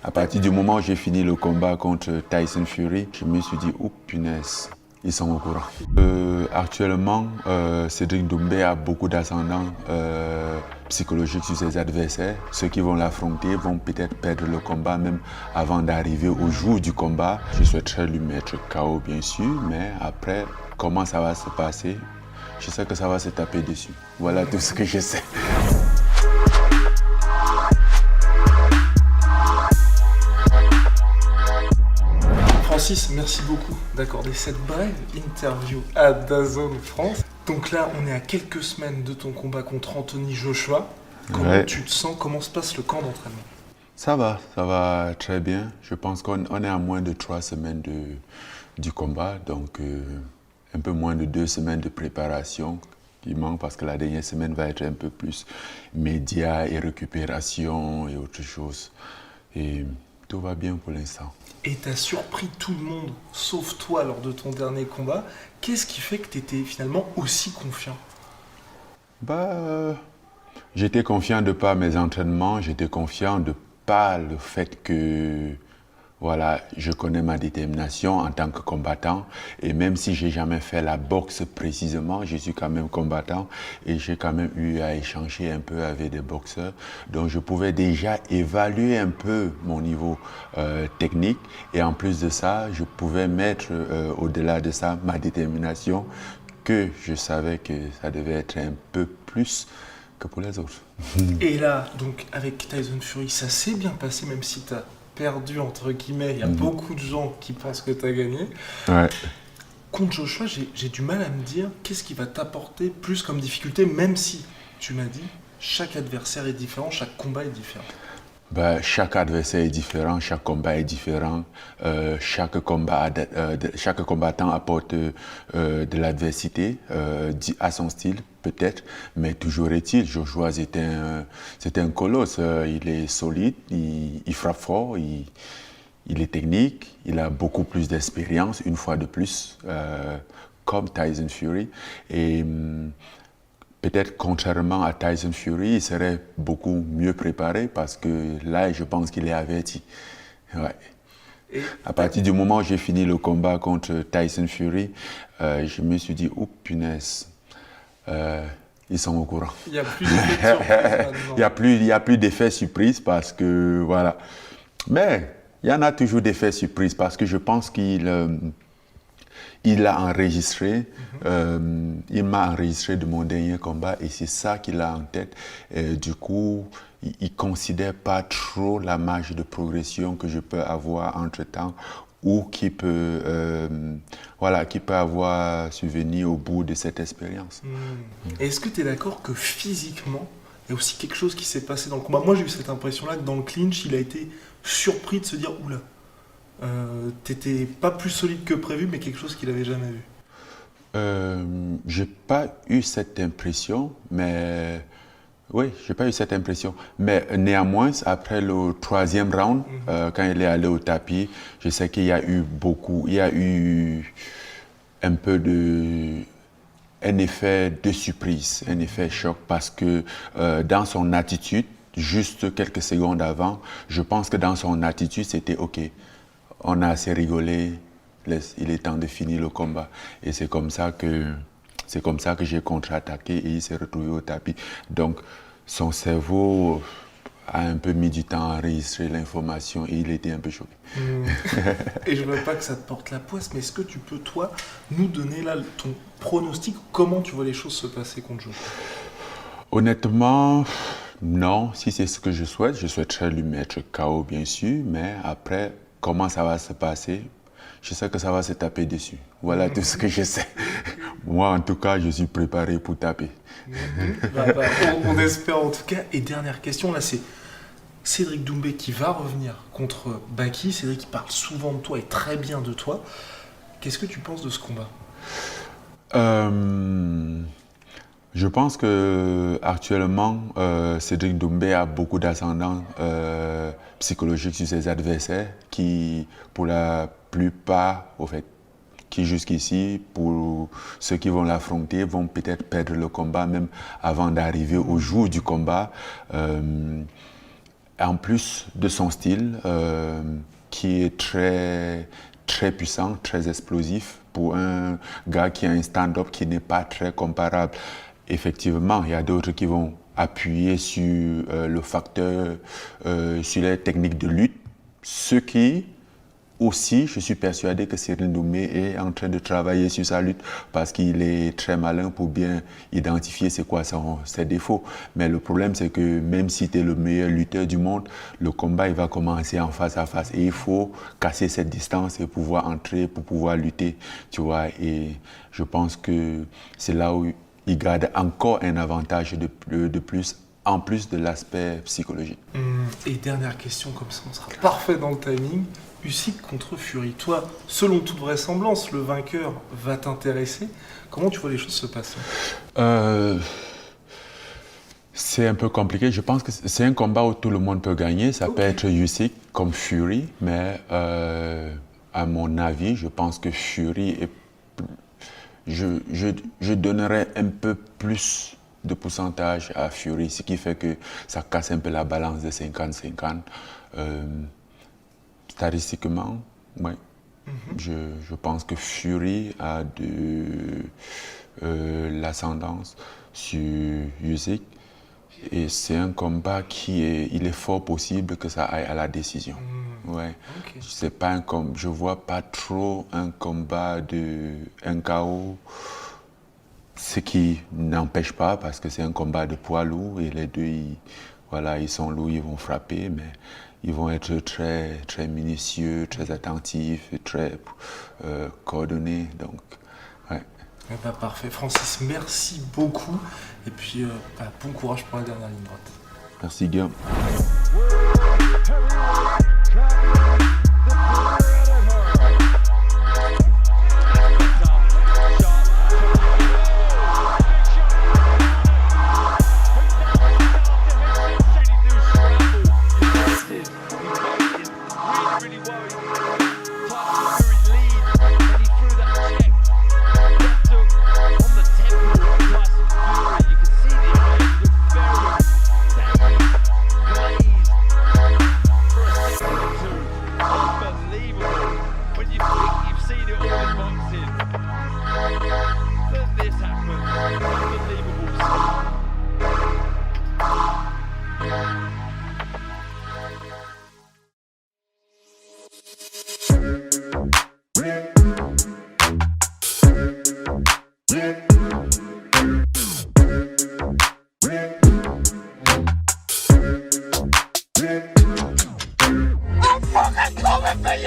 À partir du moment où j'ai fini le combat contre Tyson Fury, je me suis dit, oh punaise, ils sont au courant. Actuellement, Cédric Doumbé a beaucoup d'ascendants psychologiques sur ses adversaires. Ceux qui vont l'affronter vont peut-être perdre le combat même avant d'arriver au jour du combat. Je souhaiterais lui mettre KO bien sûr, mais après, comment ça va se passer? Je sais que ça va se taper dessus. Voilà tout ce que je sais. Francis, merci beaucoup d'accorder cette brève interview à DAZN France. Donc là, on est à quelques semaines de ton combat contre Anthony Joshua. Comment tu te sens? Comment se passe le camp d'entraînement? Ça va très bien. Je pense qu'on est à moins de 3 semaines du combat, donc un peu moins de 2 semaines de préparation qui manque parce que la dernière semaine va être un peu plus médias et récupération et autre chose. Et tout va bien pour l'instant. Et t'as surpris tout le monde, sauf toi, lors de ton dernier combat. Qu'est-ce qui fait que t'étais finalement aussi confiant? J'étais confiant de par mes entraînements, j'étais confiant de par le fait que voilà, je connais ma détermination en tant que combattant et même si j'ai jamais fait la boxe précisément, je suis quand même combattant et j'ai quand même eu à échanger un peu avec des boxeurs. Donc je pouvais déjà évaluer un peu mon niveau technique et en plus de ça, je pouvais mettre au-delà de ça ma détermination que je savais que ça devait être un peu plus que pour les autres. Et là, donc avec Tyson Fury, ça s'est bien passé, même si t'as perdu, entre guillemets. Il y a beaucoup de gens qui pensent que t'as gagné. Ouais. Contre Joshua, j'ai du mal à me dire qu'est-ce qui va t'apporter plus comme difficulté, même si, tu m'as dit, chaque adversaire est différent, chaque combat est différent. Chaque adversaire est différent, chaque combat est différent, chaque combattant apporte de l'adversité à son style peut-être, mais toujours est-il, Joshua c'est un colosse, il est solide, il frappe fort, il est technique, il a beaucoup plus d'expérience, une fois de plus, comme Tyson Fury. Et peut-être contrairement à Tyson Fury, il serait beaucoup mieux préparé parce que là, je pense qu'il est averti. Ouais. À partir du moment où j'ai fini le combat contre Tyson Fury, je me suis dit, oh punaise, ils sont au courant. Il n'y a plus d'effet de surprise maintenant. Il y a plus d'effet surprise parce que, voilà. Mais il y en a toujours d'effets surprises parce que je pense il a enregistré, il m'a enregistré de mon dernier combat et c'est ça qu'il a en tête. Et du coup, il ne considère pas trop la marge de progression que je peux avoir entre-temps ou qui peut avoir survenu au bout de cette expérience. Est-ce que tu es d'accord que physiquement, il y a aussi quelque chose qui s'est passé dans le combat? Moi, j'ai eu cette impression-là que dans le clinch, il a été surpris de se dire « Oula ». T'étais pas plus solide que prévu, mais quelque chose qu'il avait jamais vu. J'ai pas eu cette impression, mais oui, j'ai pas eu cette impression. Mais néanmoins, après le 3e round, quand il est allé au tapis, je sais qu'il y a eu un peu un effet de surprise, un effet choc, parce que dans son attitude, juste quelques secondes avant, je pense que dans son attitude, c'était OK. On a assez rigolé, il est temps de finir le combat. Et c'est comme ça que j'ai contre-attaqué et il s'est retrouvé au tapis. Donc, son cerveau a un peu mis du temps à enregistrer l'information et il était un peu choqué. Et je ne veux pas que ça te porte la poisse, mais est-ce que tu peux, toi, nous donner là ton pronostic? Comment tu vois les choses se passer contre Joshua? Honnêtement, non. Si c'est ce que je souhaiterais lui mettre KO, bien sûr, mais après, comment ça va se passer? Je sais que ça va se taper dessus. Voilà tout ce que je sais. Moi, en tout cas, je suis préparé pour taper. On espère en tout cas. Et dernière question, là, c'est Cédric Doumbé qui va revenir contre Baki. Cédric, qui parle souvent de toi et très bien de toi. Qu'est-ce que tu penses de ce combat? Je pense que actuellement, Cédric Doumbé a beaucoup d'ascendants psychologiques sur ses adversaires qui, pour la plupart, au fait, qui jusqu'ici, pour ceux qui vont l'affronter, vont peut-être perdre le combat même avant d'arriver au jour du combat. en plus de son style, qui est très puissant, très explosif, pour un gars qui a un stand-up qui n'est pas très comparable. Effectivement, il y a d'autres qui vont appuyer sur le facteur, sur les techniques de lutte, ce qui aussi, je suis persuadé que Cyril Ndoumé est en train de travailler sur sa lutte parce qu'il est très malin pour bien identifier c'est quoi ses défauts. Mais le problème, c'est que même si tu es le meilleur lutteur du monde, le combat il va commencer en face à face. Et il faut casser cette distance et pouvoir entrer pour pouvoir lutter. Tu vois, et je pense que c'est là où il garde encore un avantage de plus, en plus de l'aspect psychologique. Et dernière question, comme ça on sera parfait dans le timing. Usyk contre Fury. Toi, selon toute vraisemblance, le vainqueur va t'intéresser. Comment tu vois les choses se passer? C'est un peu compliqué. Je pense que c'est un combat où tout le monde peut gagner. Ça peut être Usyk comme Fury, mais à mon avis, je pense que Fury est... Je donnerais un peu plus de pourcentage à Fury, ce qui fait que ça casse un peu la balance de 50-50. Statistiquement, oui. Je pense que Fury a de l'ascendance sur Usyk. Et c'est un combat il est fort possible que ça aille à la décision. Ouais. Okay. Je vois pas trop un combat un KO, ce qui n'empêche pas parce que c'est un combat de poids lourd et les deux, ils sont lourds, ils vont frapper, mais ils vont être très, très minutieux, très attentifs, et très coordonnés. Donc, ouais. Eh ben, parfait. Francis, merci beaucoup. Et puis, bon courage pour la dernière ligne droite. Merci Guillaume. I'm fucking coming for